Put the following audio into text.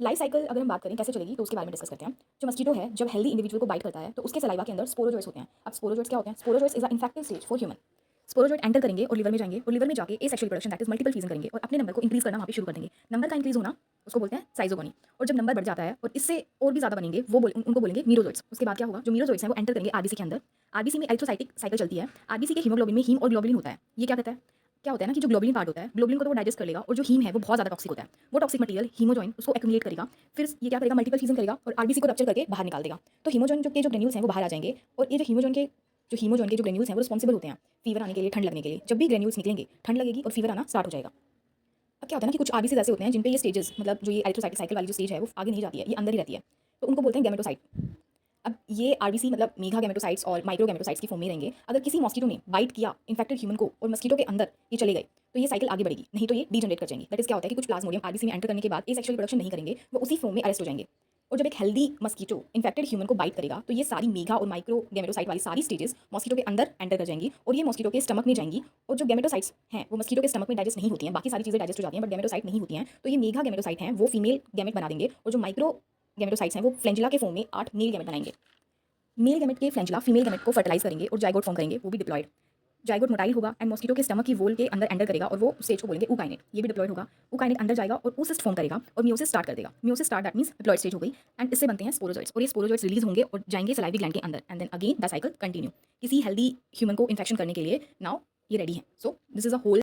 Life cycle अगर हम बात करें कैसे चलेगी तो उसके बारे में डिस्कस करते हैं। जो मस्कीटो है जब हेल्दी इंडिविजुअल को बाइट करता है तो उसके सलाइवा के अंदर स्पोरोजोइट्स होते हैं। अब स्पोरोजोइट्स क्या होते हैं? Sporozoites is a infective stage for human. Sporozoite enter करेंगे और लिवर में जाएंगे और लिवर में जाके asexual production that is multiple fission करेंगे और अपने नंबर को इंक्रीज करना वहाँ पे शुरू कर देंगे। नंबर का इंक्रीज होना उसको बोलते हैं साइजोगोनी। और जब नंबर बढ़ जाता है और इससे और भी ज़्यादा बनेंगे उनको बोलेंगे मीरोजोइट्स। उसके बाद क्या होगा? जो मीरोजोइट्स हैं वो एंटर करेंगे आरबीसी के अंदर। आरबीसी में एरिथ्रोसाइटिक साइकिल चलती है। आरबीसी के हीमोग्लोबिन में हीम और ग्लोबुलिन होता है। ये क्या कहता है? क्या होता है ना कि जो ग्लोबुलिन पार्ट होता है, ग्लोबुलिन को तो वो डाइजेस्ट कर लेगा और जो हीम है वो बहुत ज़्यादा टॉक्सिक होता है। वो टॉक्सिक मटेरियल हीमोजॉइन उसको एक्युमुलेट करेगा। फिर ये क्या करेगा? मल्टीपल फ्यूजन करेगा और आरबीसी को रप्चर करके बाहर निकाल देगा। तो हीमोजॉइन जो ग्रेन्यूल्स हैं वो बाहर आ जाएंगे और ये जो हीमोजॉइन के जो ग्रेन्यूल्स हैं वो रिस्पॉन्सिबल होते हैं फीवर आने के लिए, ठंड लगने के लिए। जब भी ग्रेन्यूल्स निकलेंगे ठंड लगेगी और फीवर आना स्टार्ट हो जाएगा। अब क्या होता है ना कि कुछ आरबीसीज ऐसे होते हैं जिन पे ये स्टेजेस मतलब जो ये एरिथ्रोसाइटिक साइकिल वाली जो स्टेज है वो आगे नहीं जाती है, ये अंदर ही रहती है। तो उनको बोलते हैं गैमेटोसाइट। अब ये आरबीसी मतलब मेगा गैमेटोसाइट्स और माइक्रो गैमेटोसाइट्स की फॉर्म में रहेंगे। अगर किसी मॉस्किटो ने बाइट किया इन्फेक्टेड ह्यूमन को और मस्कीटो के अंदर ये चले गए तो ये साइकिल आगे बढ़ेगी, नहीं तो ये डीजनरेट कर जाएंगे। दैट इज क्या होता है कि कुछ प्लाज्मोडियम आरबीसी में एंटर करने के बाद एसेक्सुअल प्रोडक्शन नहीं करेंगे, वो उसी फॉर्म में अरेस्ट हो जाएंगे। और जब एक हेल्दी मस्कीटो इन्फेक्टेड ह्यूमन को बाइट करेगा तो ये सारी मेगा और माइक्रो गैमेटोसाइट वाली सारी स्टेजेस मॉस्किटो के अंदर एंटर कर जाएंगी और ये मॉस्किटो के स्टमक में जाएंगी। और जो गैमेटोसाइट्स हैं वो मस्कीटो के स्टमक में डाइजेस्ट नहीं होती हैं, बाकी सारी चीज़ें डाइजेस्ट हो जाती हैं बट गैमेटोसाइट नहीं होती हैं। तो ये मेगा गैमेटोसाइट हैं वो फीमेल गैमेट बना देंगे और जो माइक्रो गैमेटोसाइट्स हैं वो फ्लैंजिला के फॉर्म में 8 मेल गैमेट बनाएंगे। मेल गैमेट के फ्लैंजिला फीमेल गैमेट को फर्टिलाइज करेंगे और जाइगोट फॉर्म करेंगे, वो भी डिप्लॉयड। जाइगोट मोटाइल होगा एंड मॉस्किटो के स्टमक की वॉल के अंदर एंटर करेगा और वो स्टेज को बोलेंगे ऊकाइनेट, ये भी डिप्लॉयड होगा। ऊकाइनेट अंदर जाएगा और ऊसिस्ट फॉर्म करेगा और मियोसिस स्टार्ट कर देगा। Meiosis start that means diploid stage हो गई एंड इससे बनते हैं स्पोरोजोइट्स और ये स्पोरोजोइट्स रिलीज होंगे और जाएंगे सलाइवी ग्लैंड के अंदर and then again the cycle continue. किसी हेल्दी ह्यूमन को इन्फेक्शन करने के लिए नाउ ये रेडी है। So this is a whole